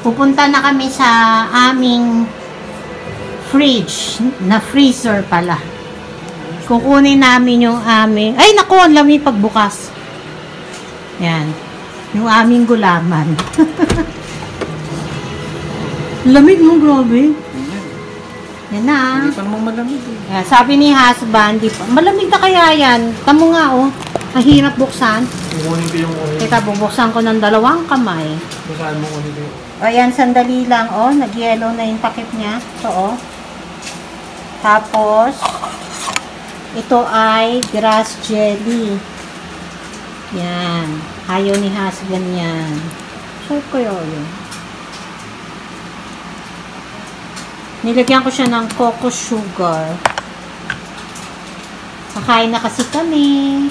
pupunta na kami sa aming fridge, na freezer pala. Kukunin namin yung aming, ay naku, ang lamig pagbukas. Yan. Yung aming gulaman. Lamig mo, grabe. Yan na. Hindi pa namang malamig. Yeah, sabi ni husband, di pa. Malamig na kaya yan. Tamo nga, oh. Mahirap buksan. Kukunin ko yung oil. Teka, bubuksan ko ng 2 kamay. Basaan mo kunin ko yung... O, yan, sandali lang, oh. Nag-yellow na yung takip niya. Ito, oh. Tapos, ito ay grass jelly. Yan. Ayaw ni husband yan. So, kayo yun. Nilagyan ko siya ng coco sugar. Kakain na kasi kami.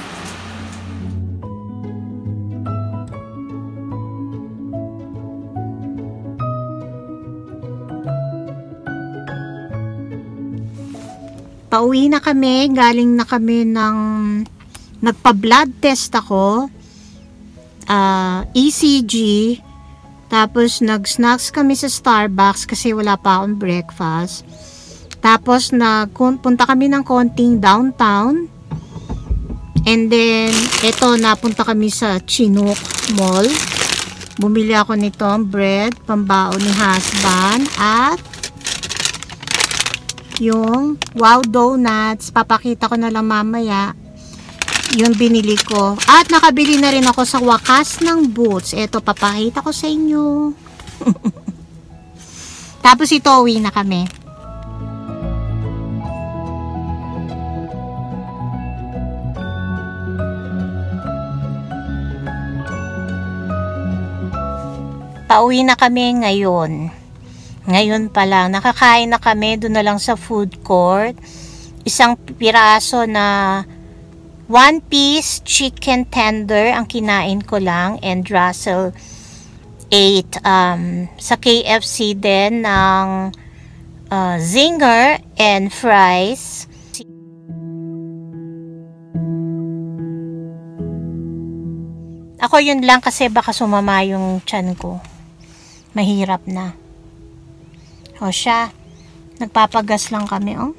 Pauwi na kami. Galing na kami ng nagpa-blood test ako. ECG. Tapos, nag-snacks kami sa Starbucks kasi wala pa akong breakfast. Tapos, punta kami ng konting downtown. And then, eto, napunta kami sa Chinook Mall. Bumili ako nito, bread, pambaon ni husband, at yung Wow Donuts. Papakita ko na lang mamaya yung binili ko. At nakabili na rin ako sa wakas ng Boots. Ito, papakita ko sa inyo. Tapos ito, uwi na kami. Pauwi na kami ngayon. Ngayon pa lang. Nakakain na kami. Doon na lang sa food court. Isang piraso na 1-piece chicken tender ang kinain ko lang, and Russell ate sa KFC din ng zinger and fries. Ako yun lang kasi baka sumama yung tiyan ko. Mahirap na. O siya, nagpapagas lang kami, oh.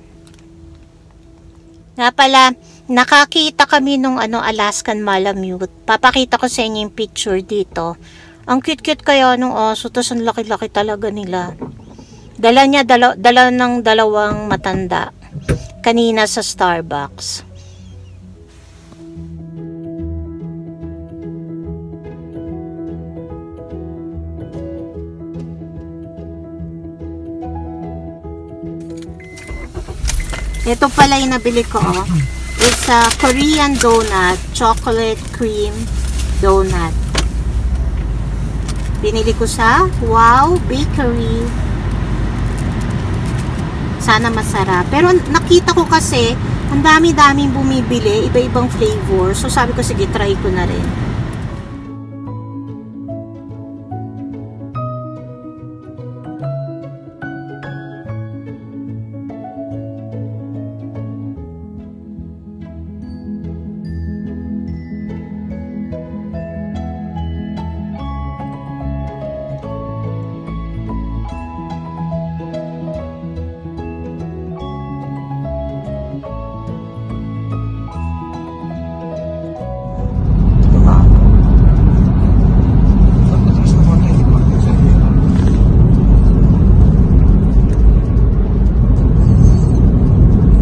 Nga pala, nakakita kami nung Alaskan Malamute. Papakita ko sa inyo yung picture dito. Ang cute-cute kaya nung oso. Tapos ang laki-laki talaga nila. Dala ng 2 matanda. Kanina sa Starbucks. Ito pala yung nabili ko, oh. It's a Korean donut, chocolate cream donut. Binili ko sa Wow Bakery. Sana masarap. Pero nakita ko kasi, ang dami-daming bumibili, iba-ibang flavor. So sabi ko, sige, try ko na rin.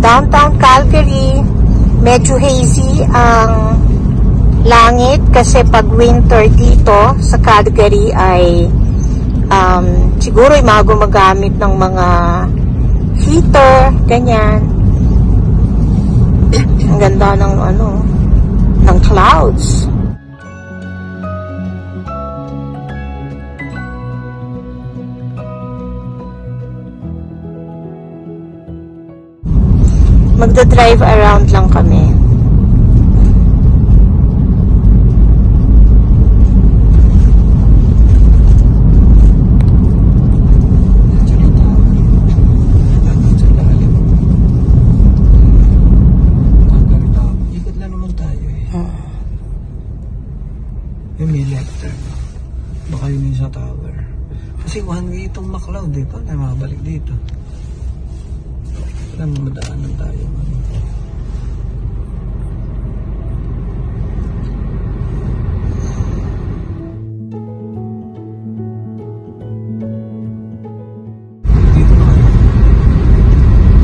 Downtown Calgary, medyo hazy ang langit kasi pag winter dito sa Calgary ay siguro yung mga gumagamit ng mga heater, ganyan. Ang ganda ng ng clouds. Magda-drive around lang kami. Ikot lang naman tayo eh. Yung may left turn. Baka yun yung sa tower. Kasi one way itong McLeod eh. Paano tayo makabalik dito? Alam mo, madaanan tayo. Dito na kayo.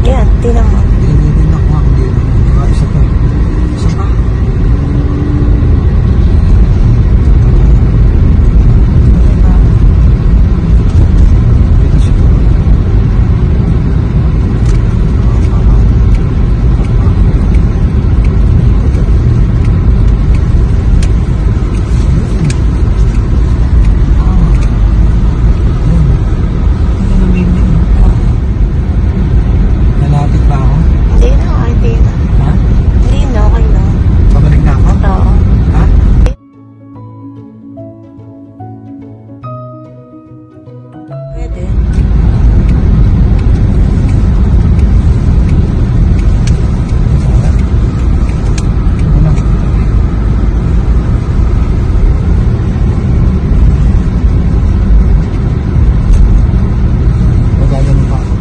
Yan, tinan mo. Hindi na ako dito. Diba, isa pa. Isa pa. Dito siya. Nalapit ba ako? Hindi na, hindi na. Ha? Hindi na, okay na. Pabalik na ako? Oo. Ha? Pwede. Ano? Magagano pa ako.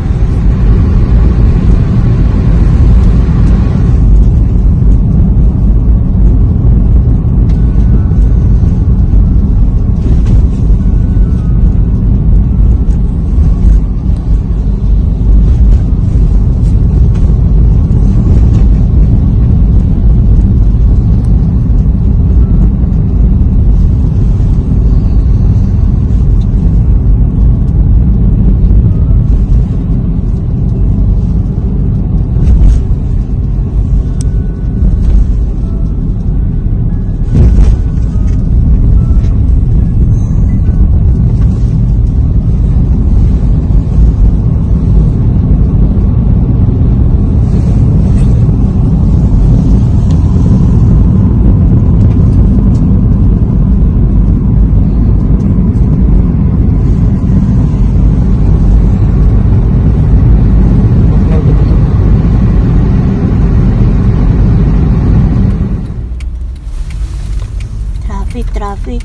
Traffic.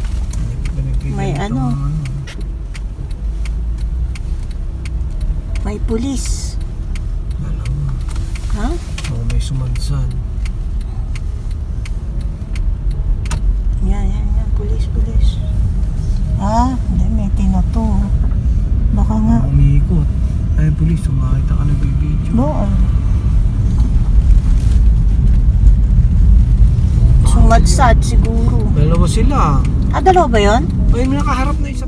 May ano? May pulis. Alam mo. Ha? Oo, may sumansan. Yan, pulis. Ah, hindi, may tinato. Baka nga. Umiikot. Ay, pulis, sumakita ka nagbibideo. Doon. Sumadsad siguro. Dalawa sila. Ah, dalawa ba yun? Ay, may nakaharap na isa.